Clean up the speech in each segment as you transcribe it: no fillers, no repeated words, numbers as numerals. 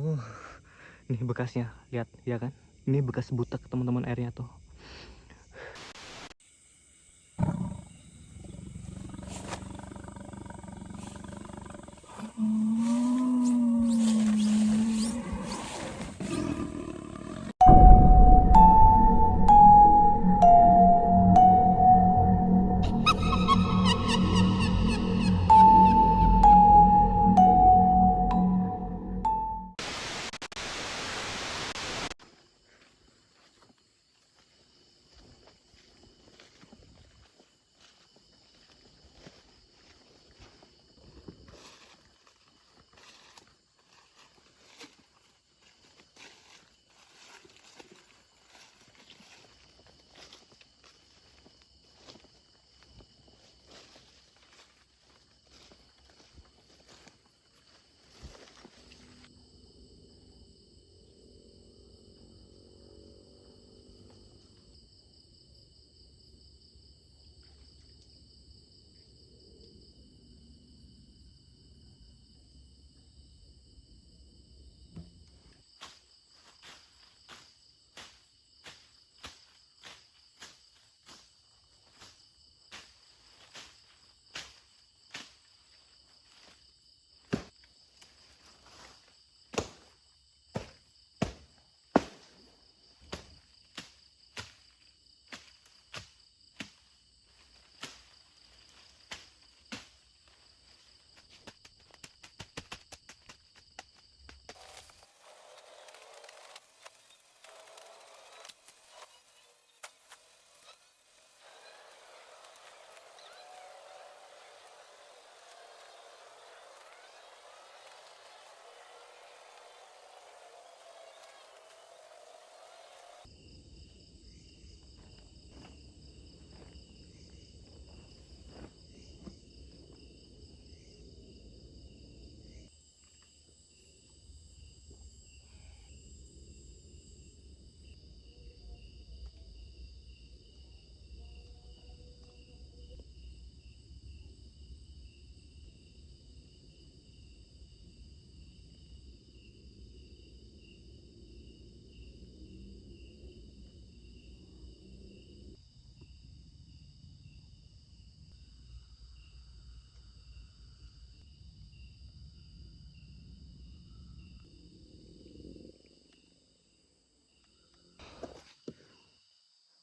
Oh, ini bekasnya, lihat ya kan? Ini bekas butek teman-teman airnya tuh.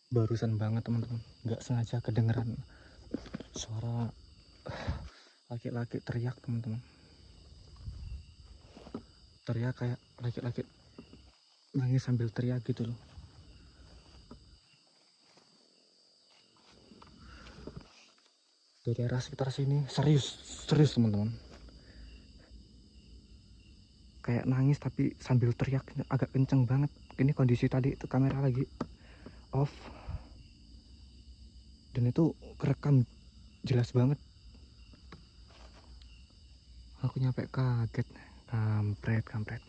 Barusan banget teman-teman, nggak sengaja kedengeran suara laki-laki teriak teman-teman. Teriak kayak laki-laki nangis sambil teriak gitu loh. Di daerah sekitar sini serius teman-teman. Kayak nangis tapi sambil teriak agak kenceng banget. Ini kondisi tadi itu kamera lagi off dan itu kerekam jelas banget. Aku nyampe kaget, kampret.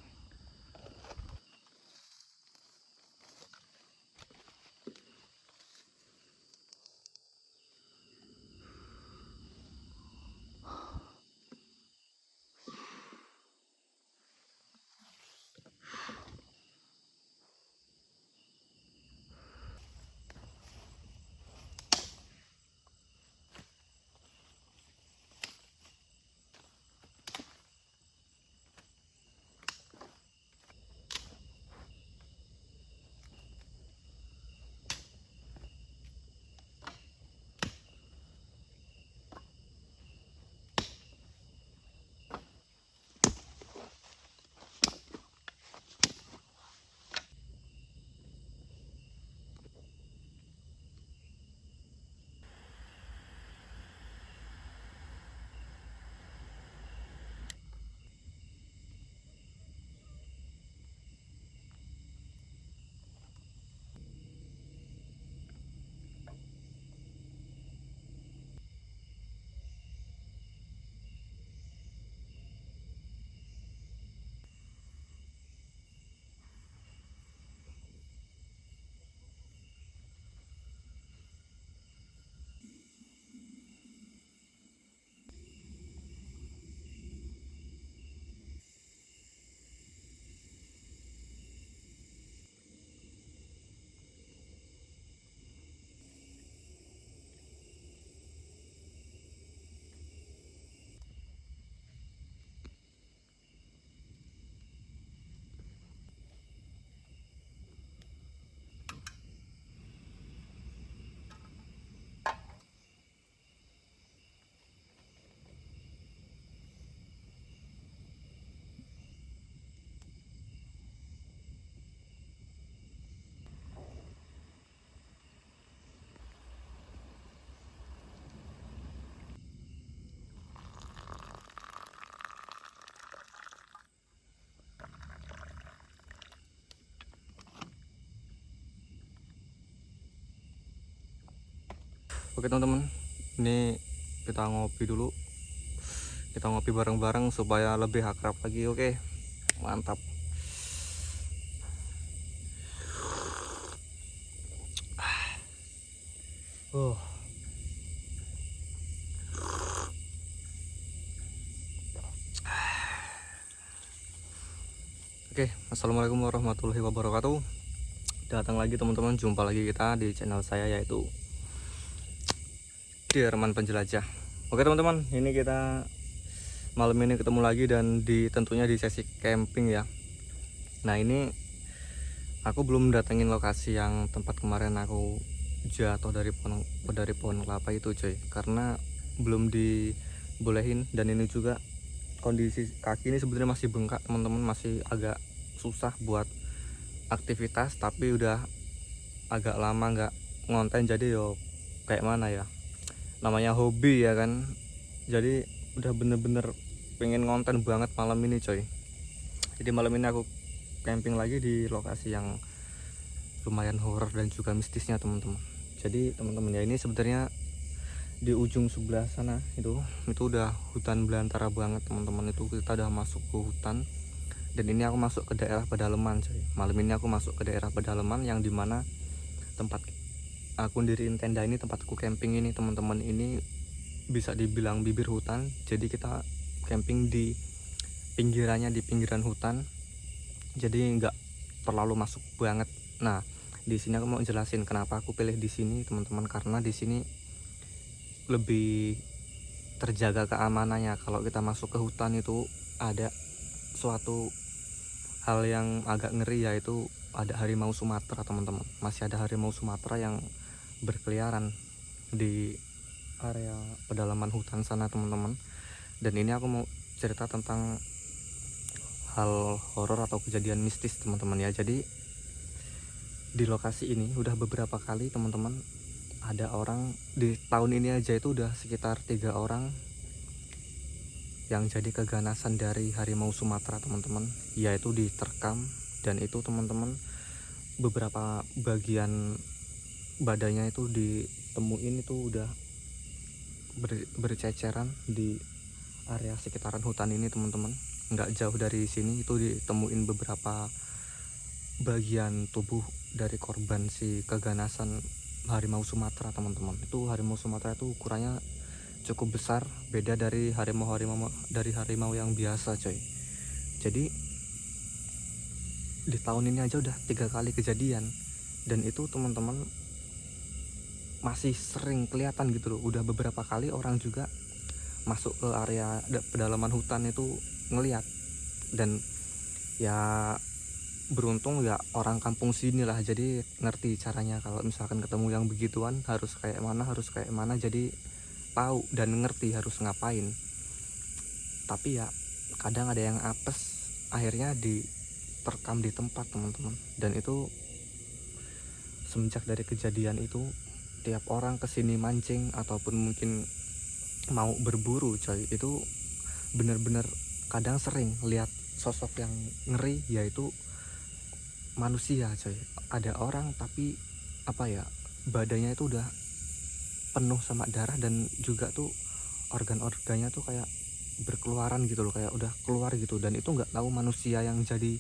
Oke teman-teman, ini kita ngopi dulu. Kita ngopi bareng-bareng supaya lebih akrab lagi. Oke, mantap. Oke, assalamualaikum warahmatullahi wabarakatuh. Datang lagi teman-teman, jumpa lagi kita di channel saya, yaitu Dirman Penjelajah. Oke teman-teman, ini kita malam ini ketemu lagi dan tentunya di sesi camping ya. Nah ini aku belum datengin lokasi yang tempat kemarin aku jatuh dari pohon kelapa itu coy, karena belum dibolehin. Dan ini juga kondisi kaki ini sebenarnya masih bengkak teman-teman, masih agak susah buat aktivitas, tapi udah agak lama nggak ngonten, jadi yo kayak mana ya, namanya hobi ya kan, jadi udah bener-bener pengen ngonten banget malam ini coy. Jadi malam ini aku camping lagi di lokasi yang lumayan horor dan juga mistisnya teman-teman. Jadi teman-teman ya, ini sebenarnya di ujung sebelah sana itu udah hutan belantara banget teman-teman. Itu kita udah masuk ke hutan, dan ini aku masuk ke daerah pedalaman coy. Malam ini aku masuk ke daerah pedalaman yang dimana tempat aku diriin tenda ini, tempatku camping ini teman-teman, ini bisa dibilang bibir hutan. Jadi kita camping di pinggirannya, di pinggiran hutan, jadi nggak terlalu masuk banget. Nah di sini aku mau jelasin kenapa aku pilih di sini teman-teman, karena di sini lebih terjaga keamanannya. Kalau kita masuk ke hutan itu ada suatu hal yang agak ngeri, yaitu ada harimau Sumatera teman-teman. Masih ada harimau Sumatera yang berkeliaran di area pedalaman hutan sana teman-teman. Dan ini aku mau cerita tentang hal horor atau kejadian mistis teman-teman ya. Jadi di lokasi ini udah beberapa kali teman-teman, ada orang di tahun ini aja itu udah sekitar 3 orang yang jadi keganasan dari harimau Sumatera teman-teman, yaitu diterkam. Dan itu teman-teman, beberapa bagian badannya itu ditemuin itu udah berceceran di area sekitaran hutan ini teman-teman. Nggak jauh dari sini itu ditemuin beberapa bagian tubuh dari korban si keganasan harimau Sumatera teman-teman. Itu harimau Sumatera itu ukurannya cukup besar, beda dari harimau yang biasa coy. Jadi di tahun ini aja udah 3 kali kejadian, dan itu teman-teman masih sering kelihatan gitu loh. Udah beberapa kali orang juga masuk ke area pedalaman hutan itu ngelihat. Dan ya beruntung ya orang kampung sini lah, jadi ngerti caranya kalau misalkan ketemu yang begituan harus kayak mana, jadi tahu dan ngerti harus ngapain. Tapi ya kadang ada yang apes, akhirnya diterkam di tempat teman-teman. Dan itu semenjak dari kejadian itu, tiap orang kesini mancing ataupun mungkin mau berburu coy, itu bener-bener kadang sering lihat sosok yang ngeri, yaitu manusia coy. Ada orang tapi apa ya, badannya itu udah penuh sama darah, dan juga tuh organ-organnya tuh kayak berkeluaran gitu loh, kayak udah keluar gitu. Dan itu nggak tahu manusia yang jadi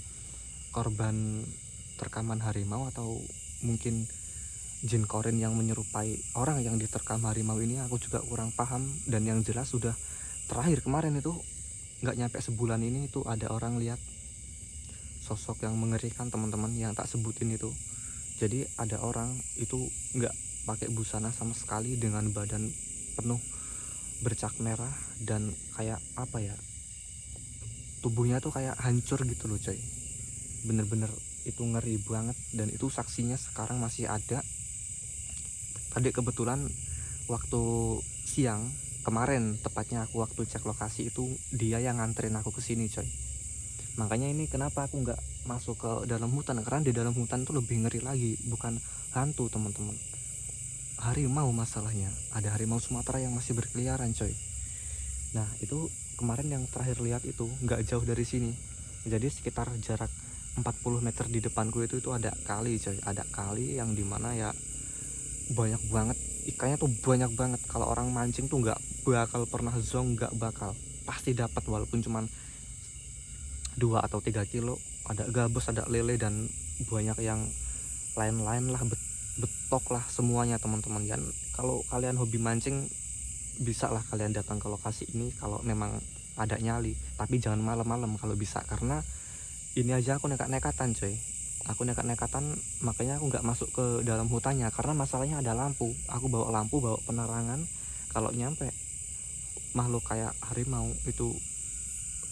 korban terkaman harimau atau mungkin jin korin yang menyerupai orang yang diterkam harimau ini, aku juga kurang paham. Dan yang jelas sudah terakhir kemarin itu nggak nyampe sebulan ini, itu ada orang lihat sosok yang mengerikan teman-teman, yang tak sebutin itu. Jadi ada orang itu nggak pakai busana sama sekali, dengan badan penuh bercak merah, dan kayak apa ya, tubuhnya tuh kayak hancur gitu loh coy. Bener-bener itu ngeri banget. Dan itu saksinya sekarang masih ada. Tadi kebetulan waktu siang kemarin, tepatnya aku waktu cek lokasi itu, dia yang nganterin aku ke sini coy. Makanya ini kenapa aku nggak masuk ke dalam hutan, karena di dalam hutan tuh lebih ngeri lagi. Bukan hantu teman-teman, harimau masalahnya. Ada harimau Sumatera yang masih berkeliaran coy. Nah itu kemarin yang terakhir lihat itu nggak jauh dari sini. Jadi sekitar jarak 40 meter di depanku itu ada kali coy. Ada kali yang dimana ya banyak banget ikannya tuh banyak banget. Kalau orang mancing tuh nggak bakal pernah zonk, nggak bakal, pasti dapat walaupun cuman 2 atau 3 kilo. Ada gabus, ada lele, dan banyak yang lain-lain lah, betok lah semuanya teman-teman. Dan kalau kalian hobi mancing, bisa lah kalian datang ke lokasi ini kalau memang ada nyali, tapi jangan malam-malam kalau bisa, karena ini aja aku nekat-nekatan coy. Aku nekat-nekatan, makanya aku nggak masuk ke dalam hutannya, karena masalahnya ada lampu. Aku bawa lampu, bawa penerangan. Kalau nyampe makhluk kayak harimau itu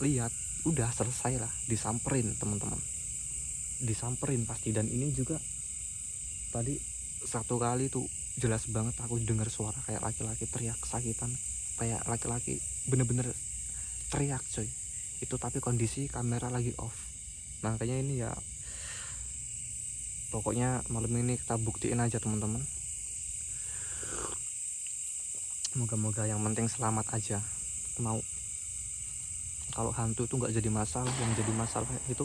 lihat, udah selesai lah, disamperin teman-teman, disamperin pasti. Dan ini juga tadi satu kali tuh jelas banget aku dengar suara kayak laki-laki teriak kesakitan, kayak laki-laki bener-bener teriak coy. Itu tapi kondisi kamera lagi off. Makanya ini ya, pokoknya malam ini kita buktiin aja teman-teman. Moga-moga yang penting selamat aja. Mau kalau hantu tuh nggak jadi masalah, yang jadi masalah itu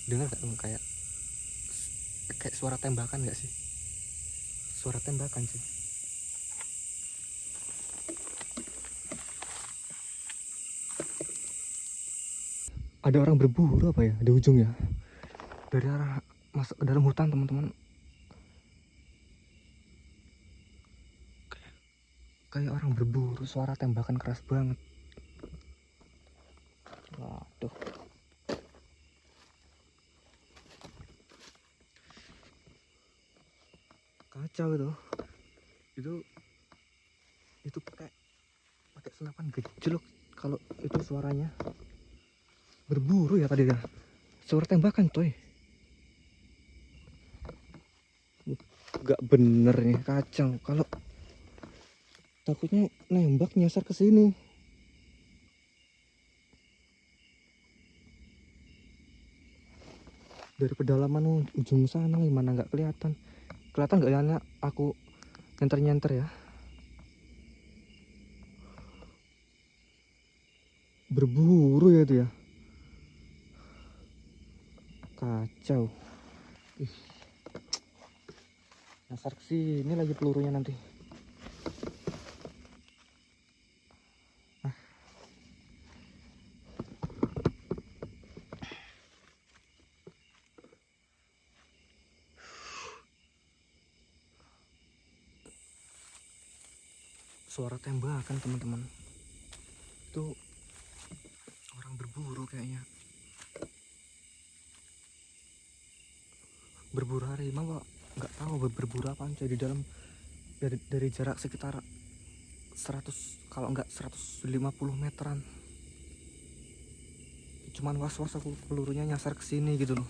dengar nggak, kayak kayak suara tembakan nggak sih? Suara tembakan sih. Ada orang berburu apa ya di ujung ya, dari arah masuk ke dalam hutan teman-teman. Kayak orang berburu, suara tembakan keras banget. Waduh, kacau itu itu pakai senapan gejlok. Kalau itu suaranya berburu ya tadi ya, suara tembakan coy. Gak bener nih, kacau. Kalau takutnya nembak nyasar ke sini. Dari pedalaman ujung sana gimana nggak kelihatan? Kelihatan nggak ya aku nyenter-nyenter ya? Berburu ya itu ya. Kacau. Ih, nyasar ke sini lagi pelurunya nanti. Suara tembakan teman-teman. Itu orang berburu kayaknya. Berburu harimau, nggak tahu berburu apaan coy. Di dalam, dari jarak sekitar 100, kalau nggak 150 meteran. Cuman was-was aku pelurunya nyasar ke sini gitu loh.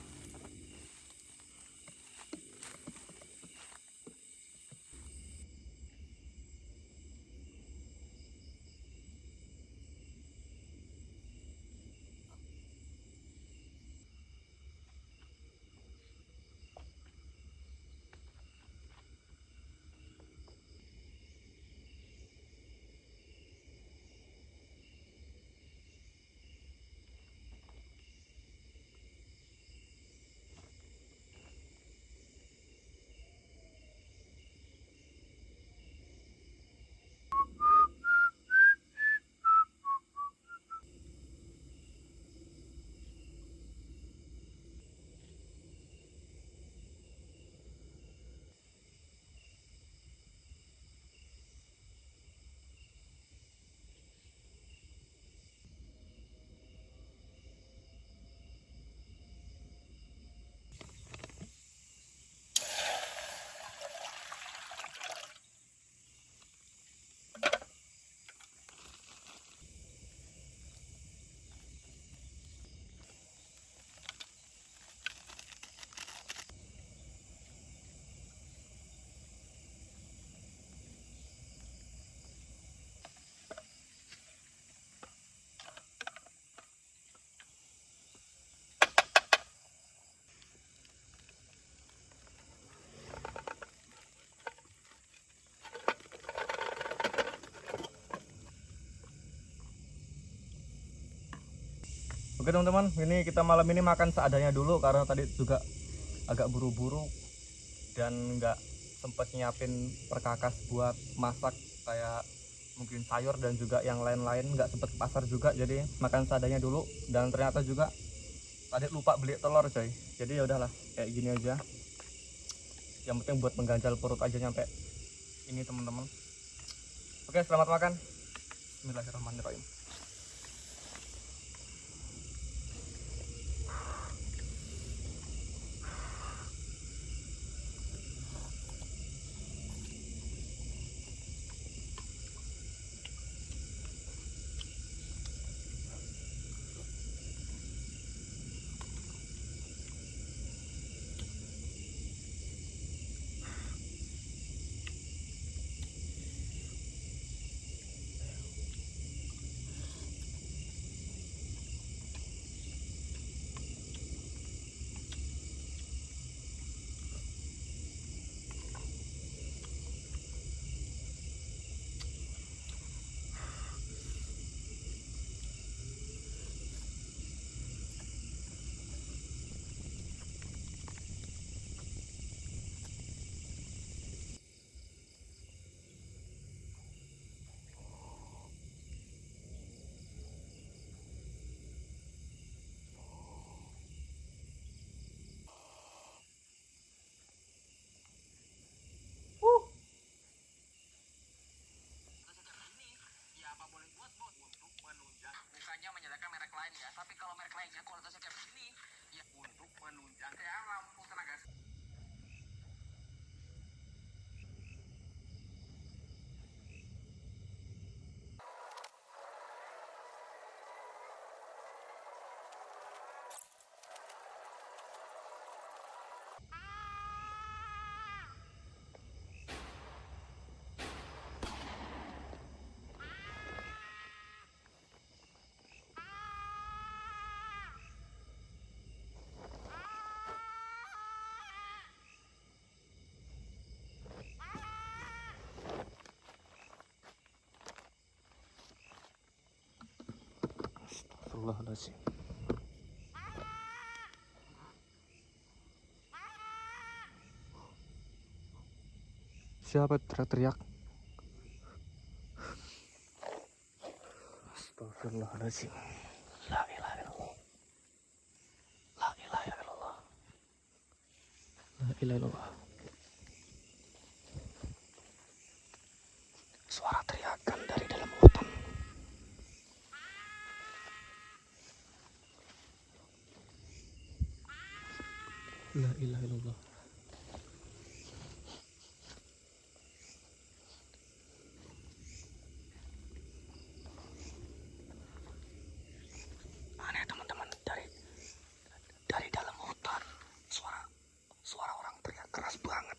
Oke teman-teman, ini kita malam ini makan seadanya dulu karena tadi juga agak buru-buru dan nggak sempet nyiapin perkakas buat masak kayak mungkin sayur dan juga yang lain-lain, nggak sempet ke pasar juga, jadi makan seadanya dulu. Dan ternyata juga tadi lupa beli telur coy, jadi ya udahlah kayak gini aja, yang penting buat mengganjal perut aja nyampe ini teman-teman. Oke, selamat makan. Bismillahirrahmanirrahim. Menyediakan merek lain ya, tapi kalau merek lainnya kualitasnya kayak begini ya untuk menunjang kayak lampu tenaga. Astagfirullahaladzim. Siapa teriak-teriak? Astagfirullahaladzim. La ilaha illallah. La ilaha illallah. La ilaha illallah. Suara teriakan dari dalam hutan. La ilaha illallah. Aneh teman-teman, dari dalam hutan suara orang teriak keras banget.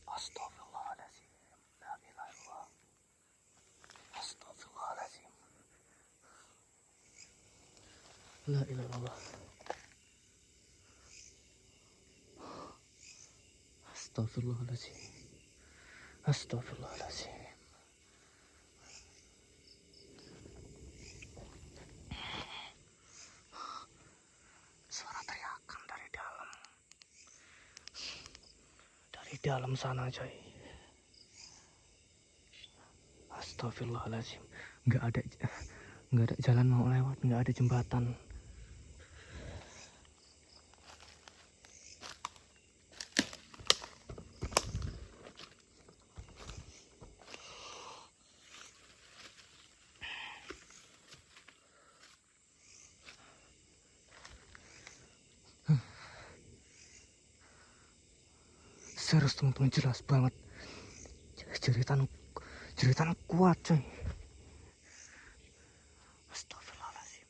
Astagfirullahaladzim. La ilaha illallah. Astagfirullahaladzim. La ilaha illallah. Astagfirullahaladzim. Astagfirullahaladzim. Suara teriakan dari dalam sana coy. Astagfirullahaladzim. Nggak ada jalan mau lewat, nggak ada jembatan. Serius teman-teman, jelas banget jeritan kuat coy. Astagfirullahaladzim.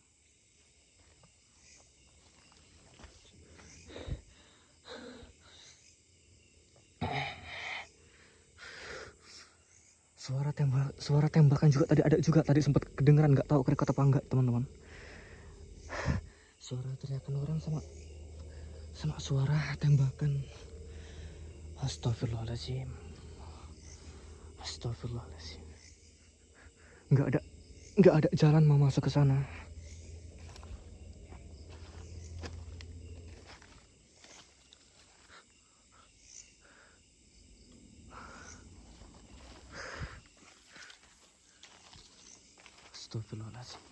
Suara tembakan juga tadi ada juga, tadi sempat kedengeran, nggak tahu kerekam apa enggak teman-teman. Suara teriakan orang sama suara tembakan. Astagfirullahaladzim. Astagfirullahaladzim. Nggak ada jalan mau masuk ke sana. Astagfirullahaladzim.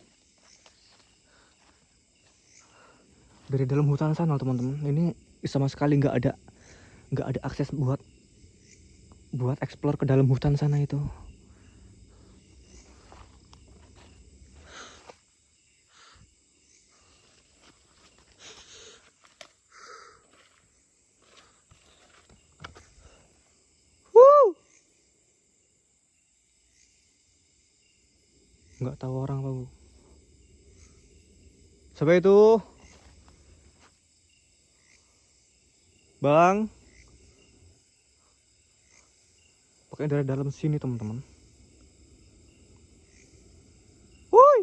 Dari dalam hutan sana teman-teman, ini sama sekali nggak ada akses buat explore ke dalam hutan sana itu. Nggak tahu orang apa, Bu. Siapa itu? Bang. Pokoknya dari dalam sini teman-teman. Woi.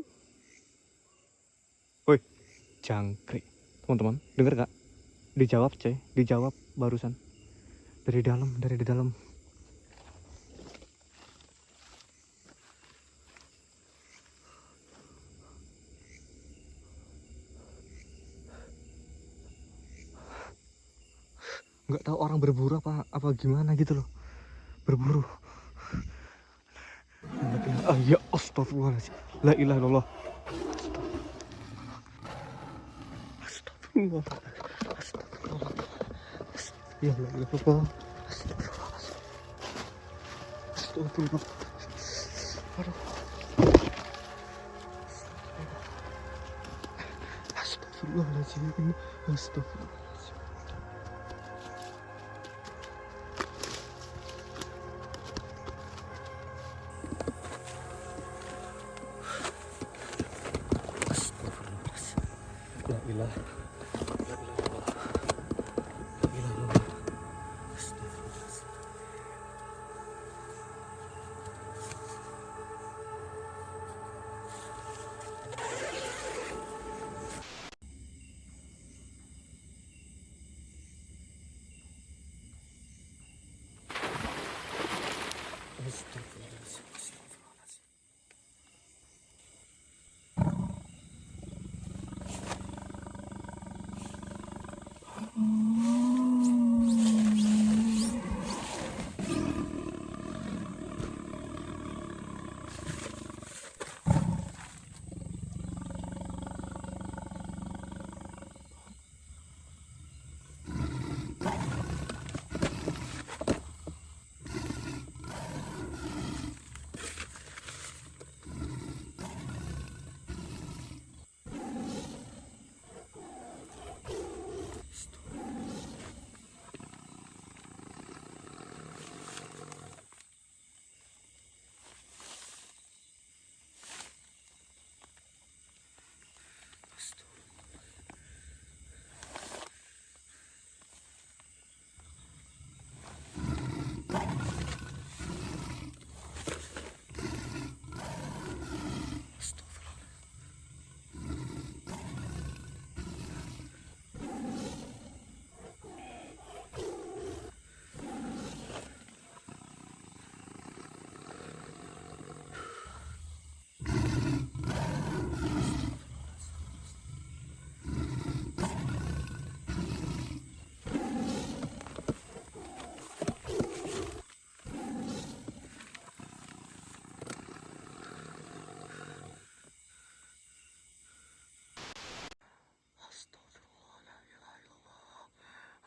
Woi, jangkrik. Teman-teman, denger gak? Dijawab, coy. Dijawab barusan. Dari dalam. Nggak tahu orang berburu apa gimana gitu loh. Berburu. Ya astagfirullahaladzim. La ilaha illallah. Astagfirullah. Astagfirullah. Ya la ilaha illallah. Astagfirullah. Aduh. Astagfirullahaladzim. Astagfirullah. La ilaha illallah. La ilaha illallah.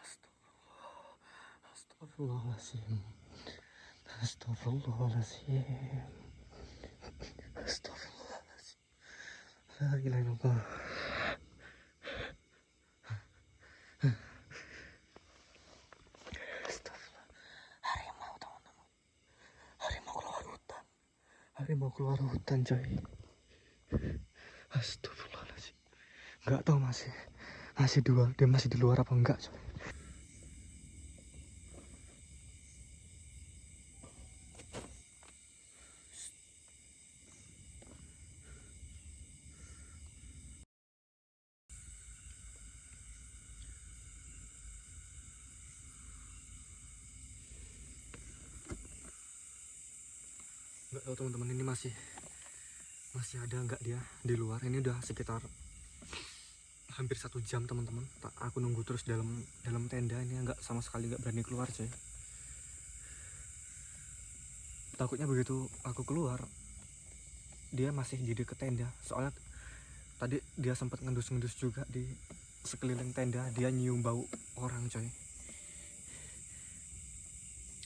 Astagfirullah. Astagfirullahaladzim. Astagfirullahaladzim. Astagfirullahaladzim. La ilaha illallah. Astagfirullah. Harimau teman-teman. Harimau keluar hutan. Harimau keluar hutan coy. Astagfirullahaladzim. Nggak tahu masih dia masih di luar apa enggak coy. Nggak tahu teman-teman, ini masih ada nggak dia di luar. Ini udah sekitar hampir 1 jam teman-teman. Aku nunggu terus dalam tenda ini, nggak sama sekali nggak berani keluar coy. Takutnya begitu aku keluar dia masih di deket tenda. Soalnya tadi dia sempat ngendus-ngendus juga di sekeliling tenda, dia nyium bau orang coy.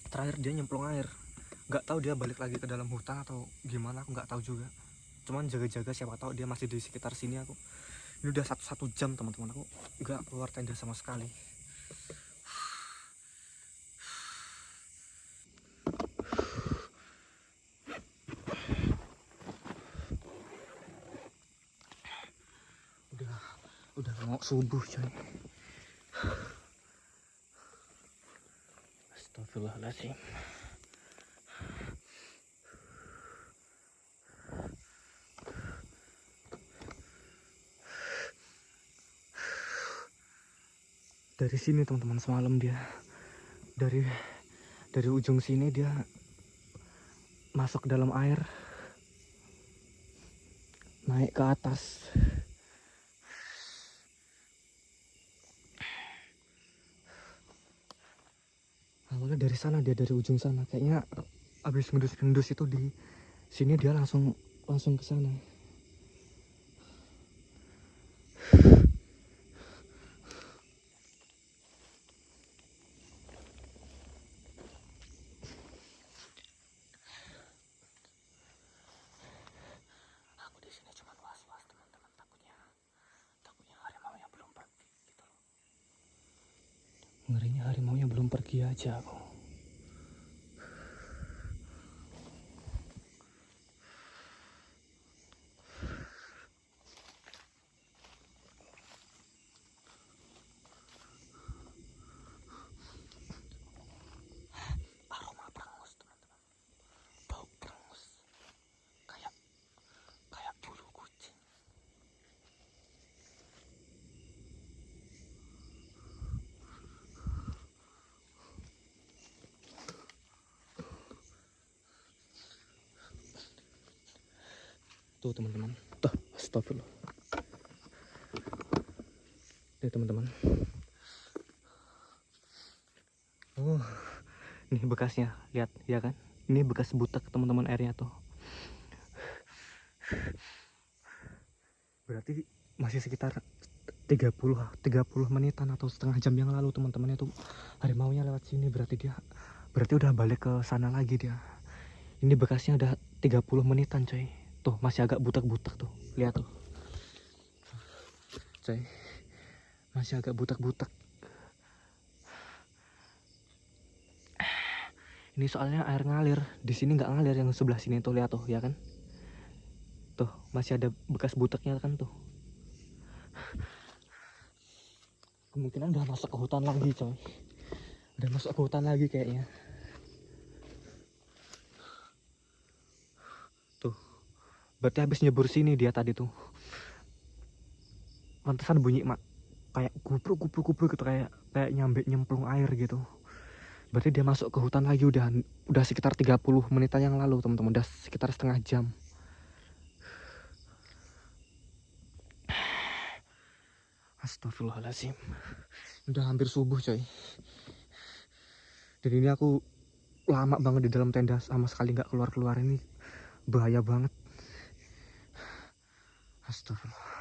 Terakhir dia nyemplung air, nggak tahu dia balik lagi ke dalam hutan atau gimana, aku nggak tahu juga. Cuman jaga-jaga siapa tahu dia masih di sekitar sini. Aku ini udah satu jam teman-teman, aku nggak keluar tenda sama sekali. Udah mau subuh coy. Astagfirullahaladzim. Dari sini teman-teman, semalam dia dari ujung sini dia masuk ke dalam air, naik ke atas. Awalnya dari sana, dia dari ujung sana, kayaknya abis ngendus-ngendus itu di sini dia langsung ke sana. Aku di sini cuma was-was teman-teman, takutnya harimaunya belum pergi gitu. Ngerinya harimaunya belum pergi aja aku. Aroma perangus teman-teman, bau perangus kayak bulu kucing. Tuh teman-teman, tuh astagfirullah. Nih teman-teman, oh ini bekasnya, lihat ya kan, ini bekas butek teman-teman airnya tuh. Berarti masih sekitar 30 menitan atau setengah jam yang lalu teman-teman itu harimaunya lewat sini. Berarti udah balik ke sana lagi dia. Ini bekasnya udah 30 menitan coy. Tuh masih agak butek-butek tuh, lihat tuh coy, masih agak butek-butek. Ini soalnya air ngalir, di sini nggak ngalir, yang sebelah sini tuh lihat tuh ya kan. Tuh masih ada bekas buteknya kan tuh. Kemungkinan udah masuk ke hutan lagi coy. Udah masuk ke hutan lagi kayaknya. Tuh. Berarti habis nyebur sini dia tadi tuh. Pantesan bunyi kayak kupruk gitu, kayak nyemplung air gitu. Berarti dia masuk ke hutan lagi udah sekitar 30 menitan yang lalu teman-teman. Udah sekitar setengah jam. Astagfirullahaladzim. Udah hampir subuh coy. Dan ini aku lama banget di dalam tenda, sama sekali nggak keluar-keluar. Ini bahaya banget. Astagfirullah.